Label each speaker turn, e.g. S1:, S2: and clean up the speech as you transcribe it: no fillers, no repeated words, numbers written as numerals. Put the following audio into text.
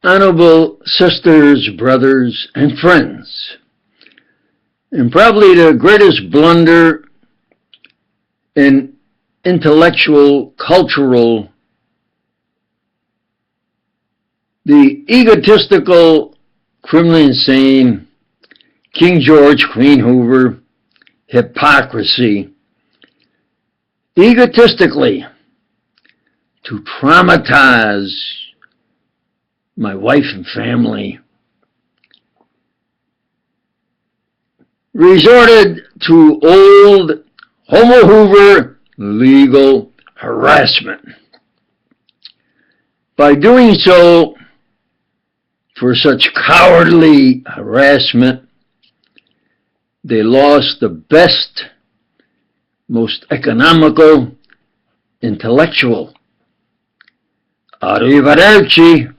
S1: Honorable sisters, brothers, and friends, and probably the greatest blunder in intellectual, cultural, the egotistical, criminally insane King George-Queen Hoover, hypocrisy, egotistically to traumatize my wife and family, resorted to old Homo Hoover legal harassment. By doing so, for such cowardly harassment, they lost the best, most economical, intellectual. Arrivederci.